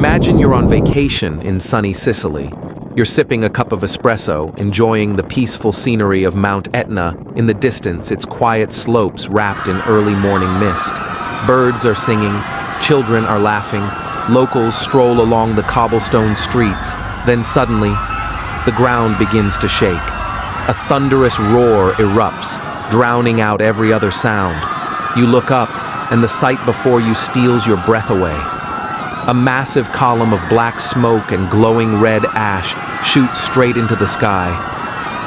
Imagine you're on vacation in sunny Sicily. You're sipping a cup of espresso, enjoying the peaceful scenery of Mount Etna. In the distance, its quiet slopes wrapped in early morning mist. Birds are singing, children are laughing, locals stroll along the cobblestone streets. Then suddenly, the ground begins to shake. A thunderous roar erupts, drowning out every other sound. You look up, and the sight before you steals your breath away. A massive column of black smoke and glowing red ash shoots straight into the sky.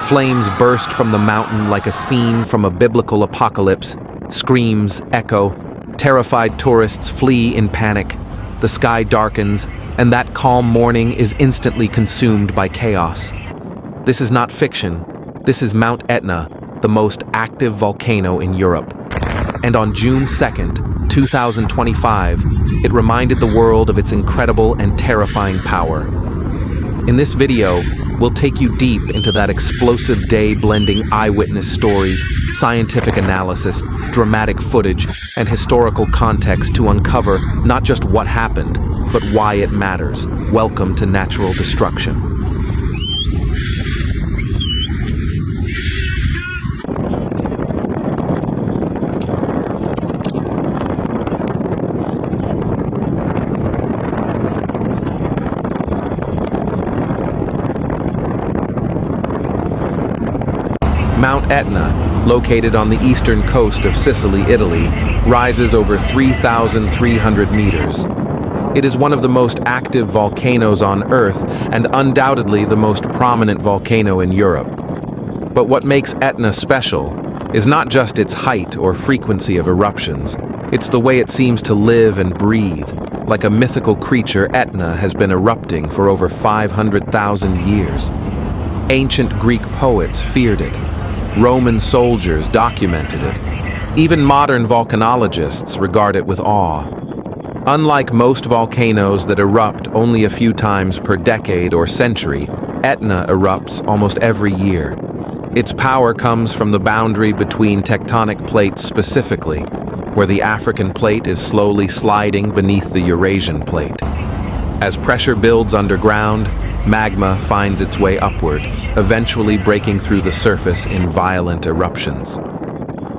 Flames burst from the mountain like a scene from a biblical apocalypse. Screams echo. Terrified tourists flee in panic. The sky darkens, and that calm morning is instantly consumed by chaos. This is not fiction. This is Mount Etna, the most active volcano in Europe. And on June 2nd, 2025, it reminded the world of its incredible and terrifying power. In this video, we'll take you deep into that explosive day, blending eyewitness stories, scientific analysis, dramatic footage, and historical context to uncover not just what happened, but why it matters. Welcome to natural destruction. Mount Etna, located on the eastern coast of Sicily, Italy, rises over 3,300 meters. It is one of the most active volcanoes on Earth and undoubtedly the most prominent volcano in Europe. But what makes Etna special is not just its height or frequency of eruptions. It's the way it seems to live and breathe. Like a mythical creature, Etna has been erupting for over 500,000 years. Ancient Greek poets feared it. Roman soldiers documented it. Even modern volcanologists regard it with awe. Unlike most volcanoes that erupt only a few times per decade or century, Etna erupts almost every year. Its power comes from the boundary between tectonic plates, specifically, where the African plate is slowly sliding beneath the Eurasian plate. As pressure builds underground, magma finds its way upward, eventually breaking through the surface in violent eruptions.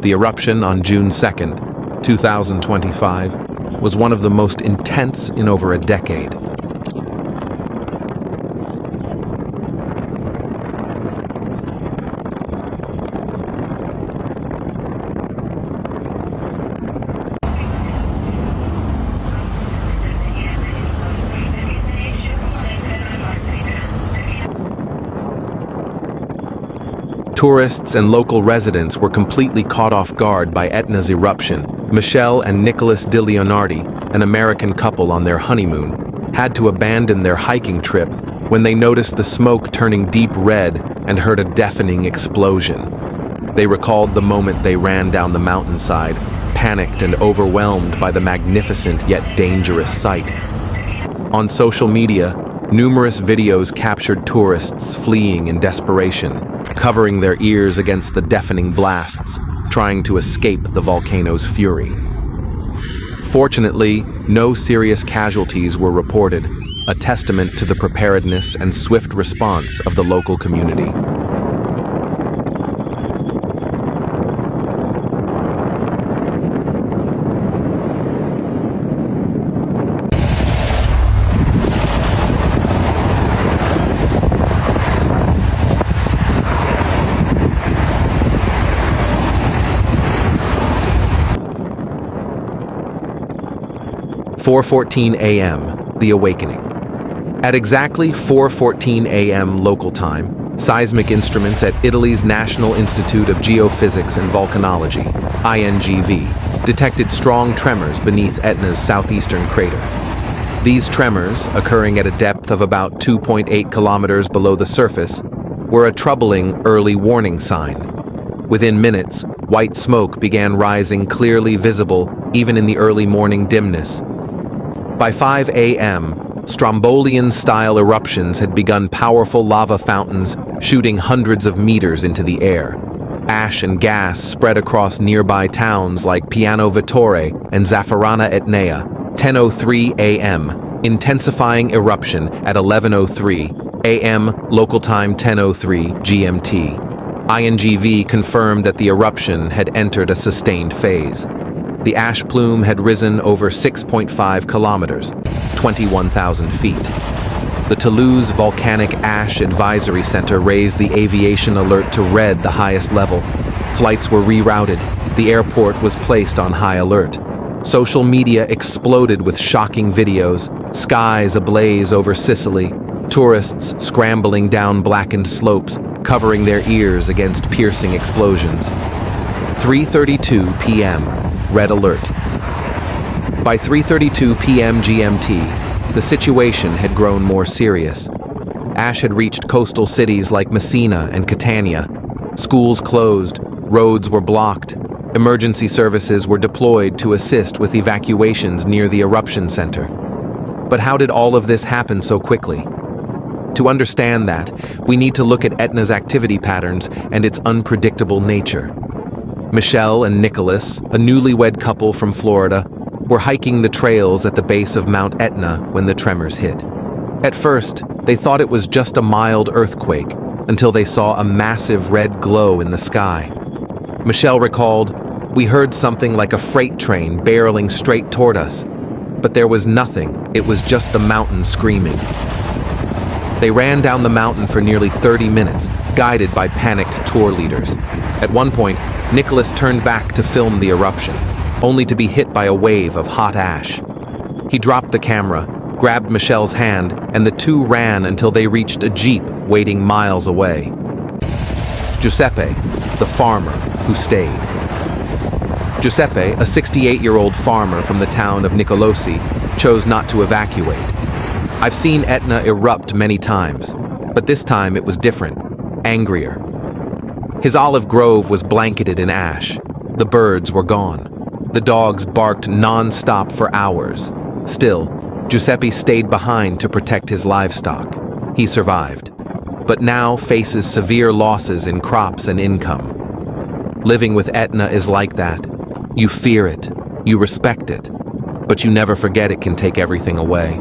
The eruption on June 2nd, 2025, was one of the most intense in over a decade. Tourists and local residents were completely caught off guard by Etna's eruption. Michelle and Nicholas DiLeonardi, an American couple on their honeymoon, had to abandon their hiking trip when they noticed the smoke turning deep red and heard a deafening explosion. They recalled the moment they ran down the mountainside, panicked and overwhelmed by the magnificent yet dangerous sight. On social media, numerous videos captured tourists fleeing in desperation, covering their ears against the deafening blasts, trying to escape the volcano's fury. Fortunately, no serious casualties were reported, a testament to the preparedness and swift response of the local community. "4:14 a.m., the awakening. At exactly 4:14 a.m. local time, seismic instruments at Italy's National Institute of Geophysics and Volcanology, INGV, detected strong tremors beneath Etna's southeastern crater. These tremors, occurring at a depth of about 2.8 kilometers below the surface, were a troubling early warning sign. Within minutes, white smoke began rising, clearly visible even in the early morning dimness. By 5 a.m., Strombolian-style eruptions had begun, powerful lava fountains shooting hundreds of meters into the air. Ash and gas spread across nearby towns like Piano Vittore and Zaffarana Etnea. 10:03 a.m., intensifying eruption at 11:03 a.m. local time 10:03 GMT. INGV confirmed that the eruption had entered a sustained phase. The ash plume had risen over 6.5 kilometers, 21,000 feet. The Toulouse Volcanic Ash Advisory Center raised the aviation alert to red, the highest level. Flights were rerouted. The airport was placed on high alert. Social media exploded with shocking videos, skies ablaze over Sicily, tourists scrambling down blackened slopes, covering their ears against piercing explosions. 3:32 p.m. Red alert. By 3:32 p.m. GMT, the situation had grown more serious. Ash had reached coastal cities like Messina and Catania. Schools closed, roads were blocked. Emergency services were deployed to assist with evacuations near the eruption center. But how did all of this happen so quickly? To understand that, we need to look at Etna's activity patterns and its unpredictable nature. Michelle and Nicholas, a newlywed couple from Florida, were hiking the trails at the base of Mount Etna when the tremors hit. At first, they thought it was just a mild earthquake until they saw a massive red glow in the sky. Michelle recalled, "We heard something like a freight train barreling straight toward us, but there was nothing, it was just the mountain screaming." They ran down the mountain for nearly 30 minutes, guided by panicked tour leaders. At one point, Nicholas turned back to film the eruption, only to be hit by a wave of hot ash. He dropped the camera, grabbed Michelle's hand, and the two ran until they reached a jeep waiting miles away. Giuseppe, the farmer, who stayed. Giuseppe, a 68-year-old farmer from the town of Nicolosi, chose not to evacuate. "I've seen Etna erupt many times, but this time it was different, angrier." His olive grove was blanketed in ash. The birds were gone. The dogs barked non-stop for hours. Still, Giuseppe stayed behind to protect his livestock. He survived, but now faces severe losses in crops and income. Living with Etna is like that. You fear it, you respect it, but you never forget it can take everything away.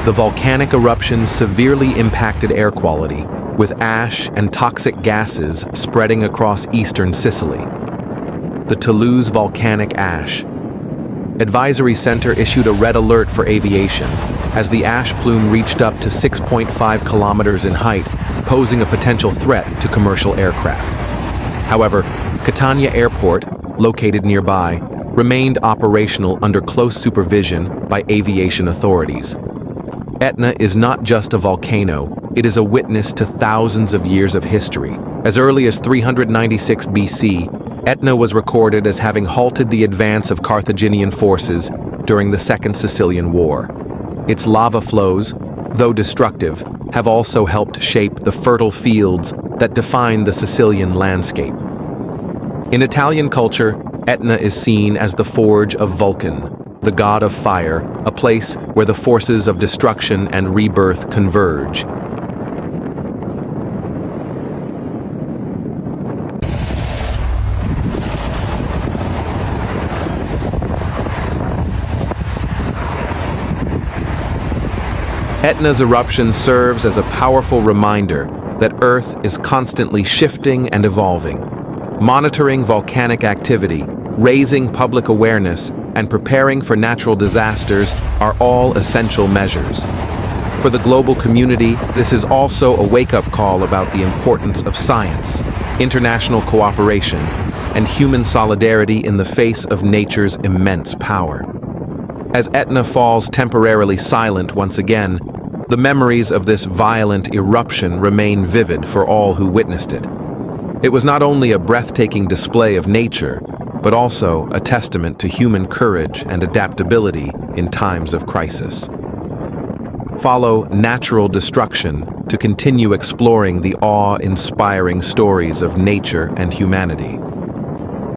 The volcanic eruption severely impacted air quality, with ash and toxic gases spreading across eastern Sicily. The Toulouse Volcanic Ash Advisory Center issued a red alert for aviation, as the ash plume reached up to 6.5 kilometers in height, posing a potential threat to commercial aircraft. However, Catania Airport, located nearby, remained operational under close supervision by aviation authorities. Etna is not just a volcano, it is a witness to thousands of years of history. As early as 396 BC, Etna was recorded as having halted the advance of Carthaginian forces during the Second Sicilian War. Its lava flows, though destructive, have also helped shape the fertile fields that define the Sicilian landscape. In Italian culture, Etna is seen as the forge of Vulcan, the god of fire, a place where the forces of destruction and rebirth converge. Etna's eruption serves as a powerful reminder that Earth is constantly shifting and evolving. Monitoring volcanic activity, raising public awareness, and preparing for natural disasters are all essential measures. For the global community, this is also a wake-up call about the importance of science, international cooperation, and human solidarity in the face of nature's immense power. As Etna falls temporarily silent once again, the memories of this violent eruption remain vivid for all who witnessed it. It was not only a breathtaking display of nature, but also a testament to human courage and adaptability in times of crisis. Follow Natural Destruction to continue exploring the awe-inspiring stories of nature and humanity.